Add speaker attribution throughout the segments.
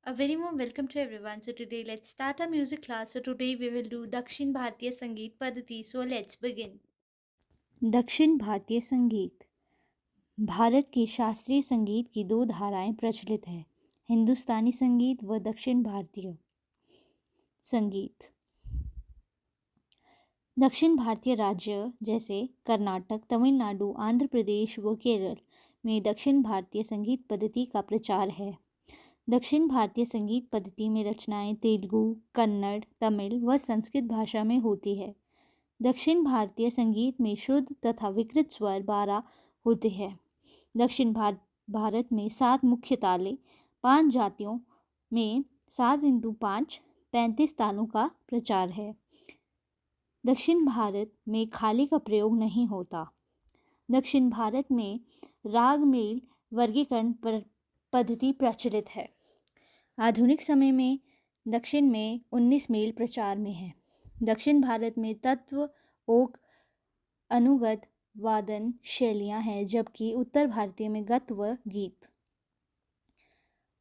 Speaker 1: A very warm welcome to everyone. So today let's start our music class. So today we will do Dakshin Bharatiya Sangeet Padhati. So let's begin.
Speaker 2: दक्षिण भारतीय संगीत भारत के शास्त्रीय संगीत की दो धाराएं प्रचलित है, हिंदुस्तानी संगीत व दक्षिण भारतीय संगीत। दक्षिण भारतीय राज्य जैसे कर्नाटक, तमिलनाडु, आंध्र प्रदेश व केरल में दक्षिण भारतीय संगीत पद्धति का प्रचार है। दक्षिण भारतीय संगीत पद्धति में रचनाएं तेलुगु, कन्नड़, तमिल व संस्कृत भाषा में होती है। दक्षिण भारतीय संगीत में शुद्ध तथा विकृत स्वर 12 होते हैं। दक्षिण भारत में 7 मुख्य ताले, 5 जातियों में 7x5 35 तालों का प्रचार है। दक्षिण भारत में खाली का प्रयोग नहीं होता। दक्षिण भारत में राग मेल वर्गीकरण पद्धति प्रचलित है। आधुनिक समय में दक्षिण में 19 मेल प्रचार में है। दक्षिण भारत में तत्व, ओक, अनुगत वादन शैलियाँ हैं, जबकि उत्तर भारतीय में गत व गीत।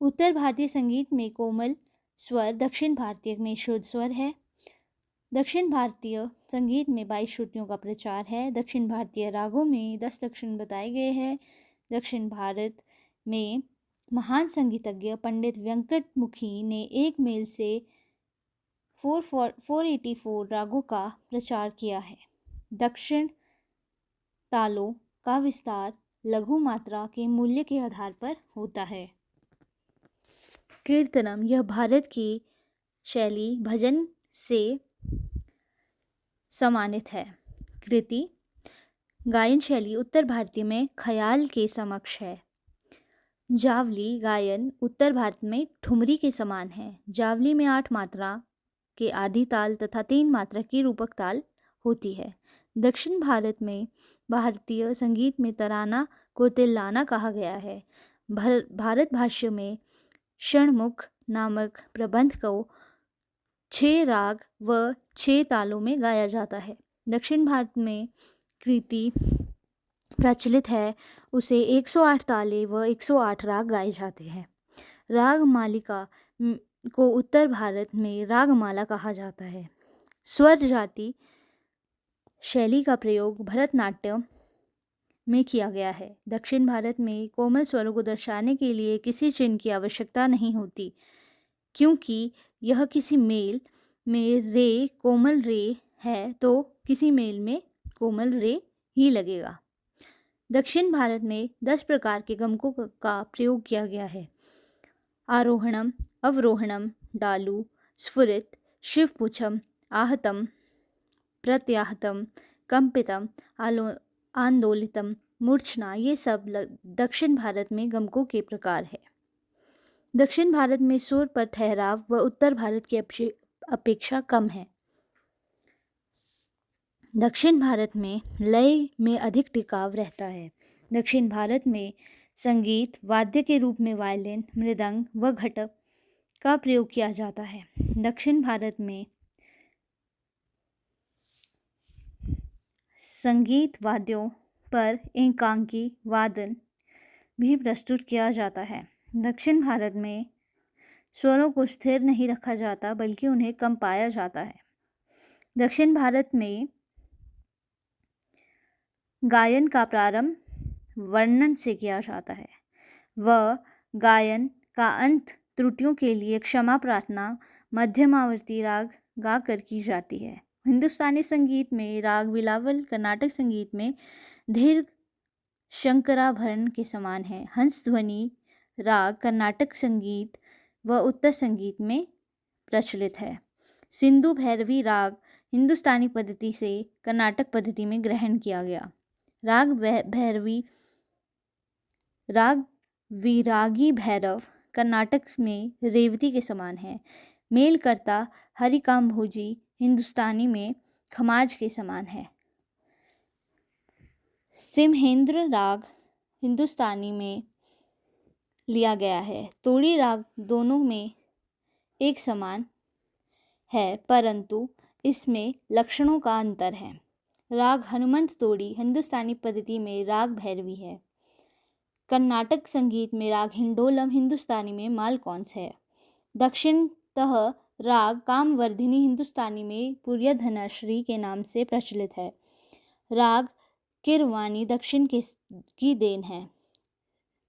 Speaker 2: उत्तर भारतीय संगीत में कोमल स्वर, दक्षिण भारतीय में शुद्ध स्वर है। दक्षिण भारतीय संगीत में 22 श्रुतियों का प्रचार है। दक्षिण भारतीय रागों में 10 लक्षण बताए गए हैं। दक्षिण भारत में महान संगीतज्ञ पंडित वेंकटमुखी ने एक मेल से 484 रागों का प्रचार किया है। दक्षिण तालों का विस्तार लघु मात्रा के मूल्य के आधार पर होता है। कीर्तनम यह भारत की शैली भजन से समानित है। कृति गायन शैली उत्तर भारतीय में ख्याल के समक्ष है। जावली गायन उत्तर भारत में ठुमरी के समान है। जावली में 8 मात्रा के आदि ताल तथा 3 मात्रा की रूपक ताल होती है। दक्षिण भारत में भारतीय संगीत में तराना को तिल्लाना कहा गया है। भारत भाष्य में षणमुख नामक प्रबंध को 6 राग व 6 तालों में गाया जाता है। दक्षिण भारत में कृति प्रचलित है, उसे 108 ताले व 108 राग गाए जाते हैं। राग मालिका को उत्तर भारत में रागमाला कहा जाता है। स्वर जाति शैली का प्रयोग भरतनाट्यम में किया गया है। दक्षिण भारत में कोमल स्वरों को दर्शाने के लिए किसी चिन्ह की आवश्यकता नहीं होती, क्योंकि यह किसी मेल में रे कोमल रे है तो किसी मेल में कोमल रे ही लगेगा। दक्षिण भारत में 10 प्रकार के गमकों का प्रयोग किया गया है। आरोहणम, अवरोहणम, डालू, स्फुरित, शिवपुच्छम, आहतम, प्रत्याहतम, कंपितम, आंदोलितम, मूर्छना, ये सब दक्षिण भारत में गमकों के प्रकार है। दक्षिण भारत में सुर पर ठहराव व उत्तर भारत की अपेक्षा कम है। दक्षिण भारत में लय में अधिक टिकाव रहता है। दक्षिण भारत में संगीत वाद्य के रूप में वायलिन, मृदंग व घटक का प्रयोग किया जाता है। दक्षिण भारत में संगीत वाद्यों पर एकांकी वादन भी प्रस्तुत किया जाता है। दक्षिण भारत में स्वरों को स्थिर नहीं रखा जाता, बल्कि उन्हें कंपाया जाता है। दक्षिण भारत में गायन का प्रारंभ वर्णन से किया जाता है व गायन का अंत त्रुटियों के लिए क्षमा प्रार्थना मध्यमावर्ती राग गाकर की जाती है। हिंदुस्तानी संगीत में राग बिलावल, कर्नाटक संगीत में दीर्घ शंकराभरण के समान है। हंस ध्वनि राग कर्नाटक संगीत व उत्तर संगीत में प्रचलित है। सिंधु भैरवी राग हिंदुस्तानी पद्धति से कर्नाटक पद्धति में ग्रहण किया गया। राग भैरवी राग विरागी भैरव कर्नाटक में रेवती के समान है। मेलकर्ता हरिकाम भोजी हिंदुस्तानी में खमाज के समान है। सिमहेंद्र राग हिंदुस्तानी में लिया गया है। तोड़ी राग दोनों में एक समान है, परंतु इसमें लक्षणों का अंतर है। राग हनुमंत तोड़ी हिंदुस्तानी पद्धति में राग भैरवी है। कर्नाटक संगीत में राग हिंडोलम हिंदुस्तानी में मालकौंस है। दक्षिणतः राग कामवर्धिनी हिंदुस्तानी में पूर्यधनाश्री के नाम से प्रचलित है। राग कीरवानी दक्षिण की देन है।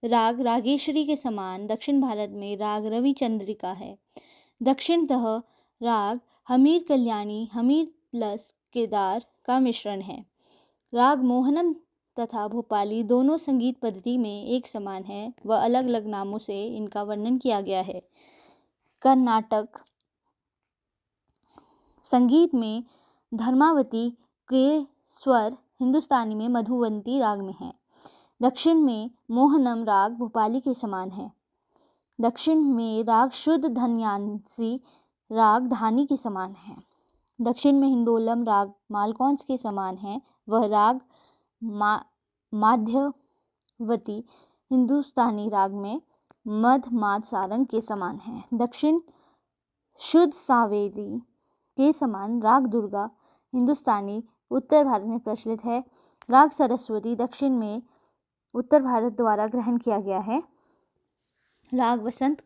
Speaker 2: राग रागेश्वरी के समान दक्षिण भारत में राग रविचंद्रिका है। दक्षिणतः राग हमीर कल्याणी हमीर प्लस केदार का मिश्रण है। राग मोहनम तथा भोपाली दोनों संगीत पद्धति में एक समान है व अलग अलग नामों से इनका वर्णन किया गया है। कर्नाटक संगीत में धर्मावती के स्वर हिंदुस्तानी में मधुवंती राग में है। दक्षिण में मोहनम राग भोपाली के समान है। दक्षिण में राग शुद्ध धन्यांसी राग धानी के समान है। दक्षिण में हिंडोलम राग मालकौंस के समान है। वह राग माध्यवती हिंदुस्तानी राग में मध्यमाद सारंग के समान है। दक्षिण शुद्ध सावेरी के समान राग दुर्गा हिंदुस्तानी उत्तर भारत में प्रचलित है। राग सरस्वती दक्षिण में उत्तर भारत द्वारा ग्रहण किया गया है। राग वसंत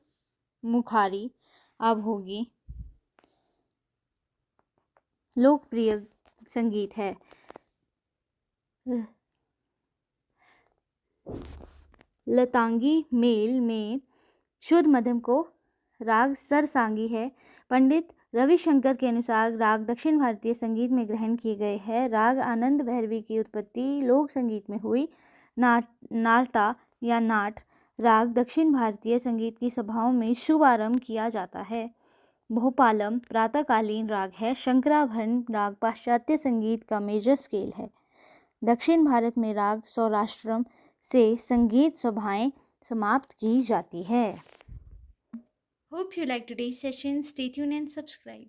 Speaker 2: मुखारी आभोगी लोकप्रिय संगीत है। लतांगी मेल में शुद्ध मध्यम को राग सरसांगी है। पंडित रविशंकर के अनुसार राग दक्षिण भारतीय संगीत में ग्रहण किए गए हैं। राग आनंद भैरवी की उत्पत्ति लोक संगीत में हुई। नाटा या नाट राग दक्षिण भारतीय संगीत की सभाओं में शुभ आरंभ किया जाता है। भोपालम प्रातःकालीन राग है। शंकराभरण राग पाश्चात्य संगीत का मेजर स्केल है। दक्षिण भारत में राग सौराष्ट्रम से संगीत सभाएं समाप्त की जाती है।
Speaker 1: Hope you like today's session. Stay tuned and subscribe.